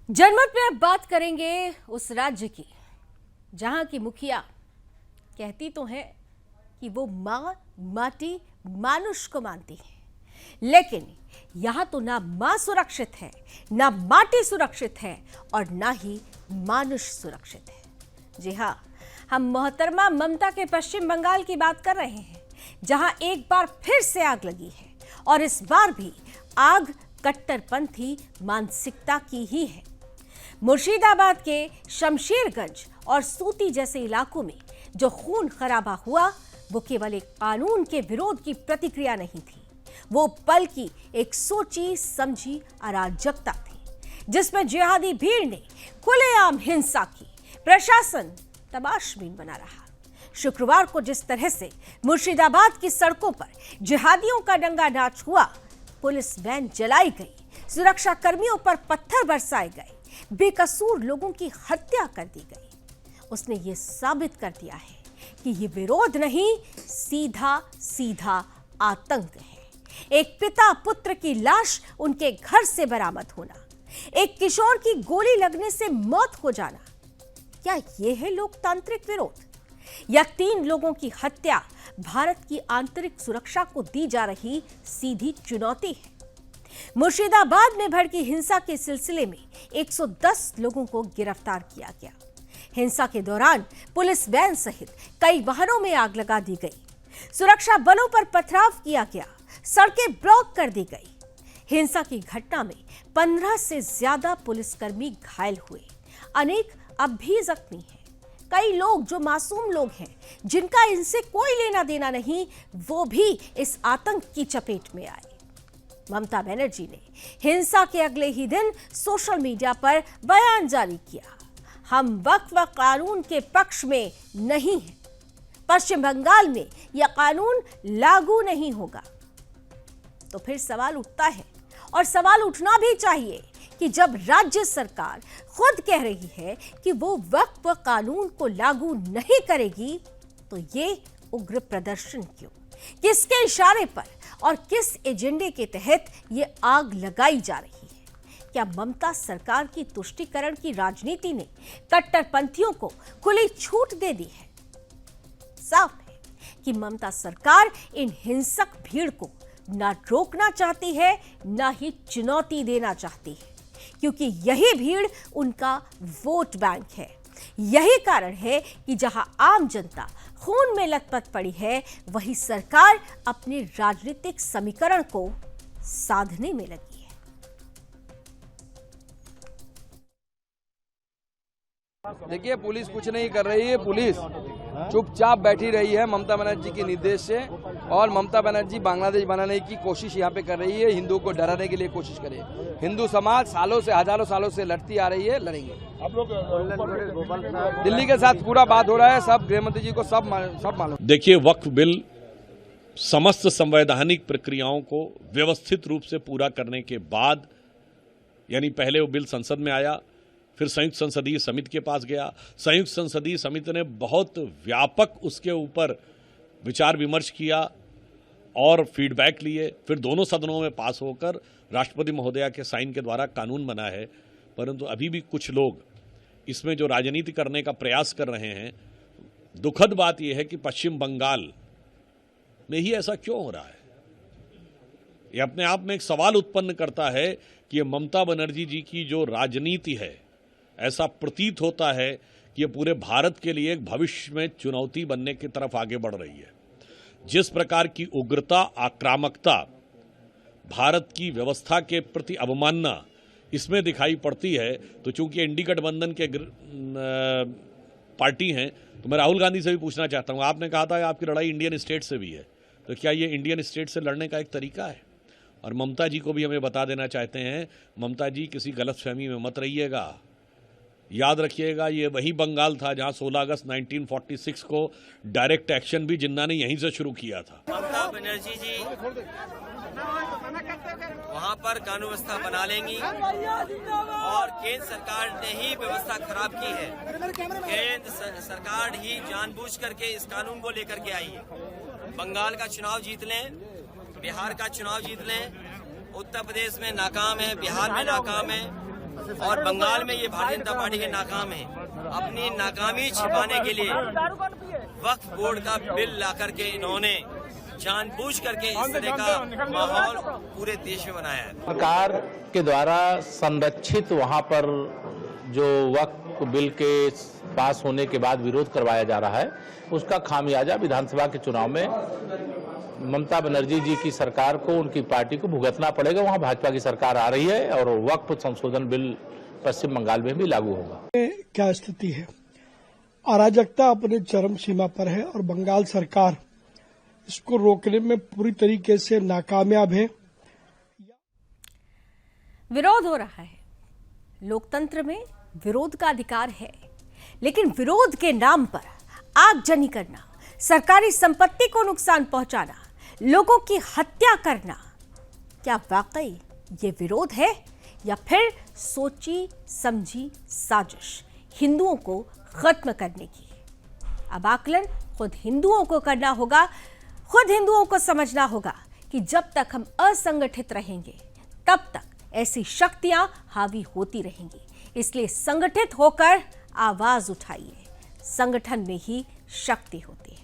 जनमत में अब बात करेंगे उस राज्य की जहां की मुखिया कहती तो है कि वो मां माटी मानुष को मानती है, लेकिन यहां तो ना मां सुरक्षित है, ना माटी सुरक्षित है और ना ही मानुष सुरक्षित है। जी हां, हम मोहतरमा ममता के पश्चिम बंगाल की बात कर रहे हैं, जहां एक बार फिर से आग लगी है और इस बार भी आग कट्टरपंथी मानसिकता की ही है। मुर्शिदाबाद के शमशेरगंज और सूती जैसे इलाकों में जो खून खराबा हुआ, वो केवल एक कानून के विरोध की प्रतिक्रिया नहीं थी, वो पल की एक सोची समझी अराजकता थी, जिसमें जिहादी भीड़ ने खुलेआम हिंसा की। प्रशासन तमाशबीन बना रहा। शुक्रवार को जिस तरह से मुर्शिदाबाद की सड़कों पर जिहादियों का दंगा नाच हुआ, पुलिस वैन जलाई गई, सुरक्षा कर्मियों पर पत्थर बरसाए गए, बेकसूर लोगों की हत्या कर दी गई, उसने ये साबित कर दिया है कि ये विरोध नहीं, सीधा सीधा आतंक है। एक पिता पुत्र की लाश उनके घर से बरामद होना, एक किशोर की गोली लगने से मौत हो जाना, क्या ये है लोकतांत्रिक विरोध? या 3 लोगों की हत्या भारत की आंतरिक सुरक्षा को दी जा रही सीधी चुनौती है? मुर्शिदाबाद में भड़की हिंसा के सिलसिले में 110 लोगों को गिरफ्तार किया गया। हिंसा के दौरान पुलिस वैन सहित कई वाहनों में आग लगा दी गई, सुरक्षा बलों पर पथराव किया गया, सड़कें ब्लॉक कर दी गई। हिंसा की घटना में 15 से ज्यादा पुलिसकर्मी घायल हुए, अनेक अब भी जख्मी हैं। कई लोग जो मासूम लोग हैं, जिनका इनसे कोई लेना देना नहीं, वो भी इस आतंक की चपेट में आए। ममता बनर्जी ने हिंसा के अगले ही दिन सोशल मीडिया पर बयान जारी किया, हम वक्फ कानून के पक्ष में नहीं हैं, पश्चिम बंगाल में यह कानून लागू नहीं होगा। तो फिर सवाल उठता है, और सवाल उठना भी चाहिए, कि जब राज्य सरकार खुद कह रही है कि वो वक्फ कानून को लागू नहीं करेगी, तो ये उग्र प्रदर्शन क्यों? किसके इशारे पर और किस एजेंडे के तहत ये आग लगाई जा रही है? क्या ममता सरकार की तुष्टीकरण की राजनीति ने कट्टरपंथियों को खुली छूट दे दी है? साफ है कि ममता सरकार इन हिंसक भीड़ को ना रोकना चाहती है, ना ही चुनौती देना चाहती है, क्योंकि यही भीड़ उनका वोट बैंक है। यही कारण है कि जहां आम जनता खून में लथपथ पड़ी है, वही सरकार अपने राजनीतिक समीकरण को साधने में लगी है। देखिए, पुलिस कुछ नहीं कर रही है, पुलिस चुपचाप बैठी रही है ममता बनर्जी के निर्देश से, और ममता बनर्जी बांग्लादेश बनाने की कोशिश यहाँ पे कर रही है, हिंदुओं को डराने के लिए कोशिश करे। हिंदू समाज सालों से, हजारों सालों से लड़ती आ रही है, लड़ेंगे। आप लोग दिल्ली के साथ पूरा बात हो रहा है, सब गृहमंत्री जी को सब मालूम। देखिए, वक्फ बिल समस्त संवैधानिक प्रक्रियाओं को व्यवस्थित रूप से पूरा करने के बाद, यानी पहले वो बिल संसद में आया, फिर संयुक्त संसदीय समिति के पास गया, संयुक्त संसदीय समिति ने बहुत व्यापक उसके ऊपर विचार विमर्श किया और फीडबैक लिए, फिर दोनों सदनों में पास होकर राष्ट्रपति महोदया के साइन के द्वारा कानून बना है। परंतु अभी भी कुछ लोग इसमें जो राजनीति करने का प्रयास कर रहे हैं, दुखद बात यह है कि पश्चिम बंगाल में ही ऐसा क्यों हो रहा है। यह अपने आप में एक सवाल उत्पन्न करता है कि ये ममता बनर्जी जी की जो राजनीति है, ऐसा प्रतीत होता है कि ये पूरे भारत के लिए एक भविष्य में चुनौती बनने की तरफ आगे बढ़ रही है। जिस प्रकार की उग्रता, आक्रामकता, भारत की व्यवस्था के प्रति अवमानना इसमें दिखाई पड़ती है, तो चूंकि इंडी गठबंधन के पार्टी हैं, तो मैं राहुल गांधी से भी पूछना चाहता हूं, आपने कहा था आपकी लड़ाई इंडियन स्टेट से भी है, तो क्या ये इंडियन स्टेट से लड़ने का एक तरीका है? और ममता जी को भी हमें बता देना चाहते हैं, ममता जी किसी गलतफहमी में मत रहिएगा। याद रखिएगा, ये वही बंगाल था जहां 16 अगस्त 1946 को डायरेक्ट एक्शन भी जिन्ना ने यहीं से शुरू किया था। ममता बनर्जी जी वहां पर कानून व्यवस्था बना लेंगी, और केंद्र सरकार ने ही व्यवस्था खराब की है। केंद्र सरकार ही जानबूझ करके इस कानून को लेकर के आई है। बंगाल का चुनाव जीत लें, बिहार का चुनाव जीत लें, उत्तर प्रदेश में नाकाम है, बिहार में नाकाम है, और बंगाल में ये भारतीय जनता पार्टी के नाकाम है। अपनी नाकामी छिपाने के लिए वक्फ बोर्ड का बिल ला करके इन्होंने जानबूझ करके इस तरह का माहौल पूरे देश में बनाया है। सरकार के द्वारा संरक्षित वहां पर जो वक्फ बिल के पास होने के बाद विरोध करवाया जा रहा है, उसका खामियाजा विधानसभा के चुनाव में ममता बनर्जी जी की सरकार को, उनकी पार्टी को भुगतना पड़ेगा। वहां भाजपा की सरकार आ रही है और वक्फ संशोधन बिल पश्चिम बंगाल में भी लागू होगा। क्या स्थिति है, अराजकता अपने चरम सीमा पर है और बंगाल सरकार इसको रोकने में पूरी तरीके से नाकामयाब है। विरोध हो रहा है, लोकतंत्र में विरोध का अधिकार है, लेकिन विरोध के नाम पर आगजनी करना, सरकारी संपत्ति को नुकसान पहुंचाना, लोगों की हत्या करना, क्या वाकई ये विरोध है या फिर सोची समझी साजिश हिंदुओं को खत्म करने की? अब आकलन खुद हिंदुओं को करना होगा, खुद हिंदुओं को समझना होगा कि जब तक हम असंगठित रहेंगे तब तक ऐसी शक्तियां हावी होती रहेंगी। इसलिए संगठित होकर आवाज उठाइए, संगठन में ही शक्ति होती है।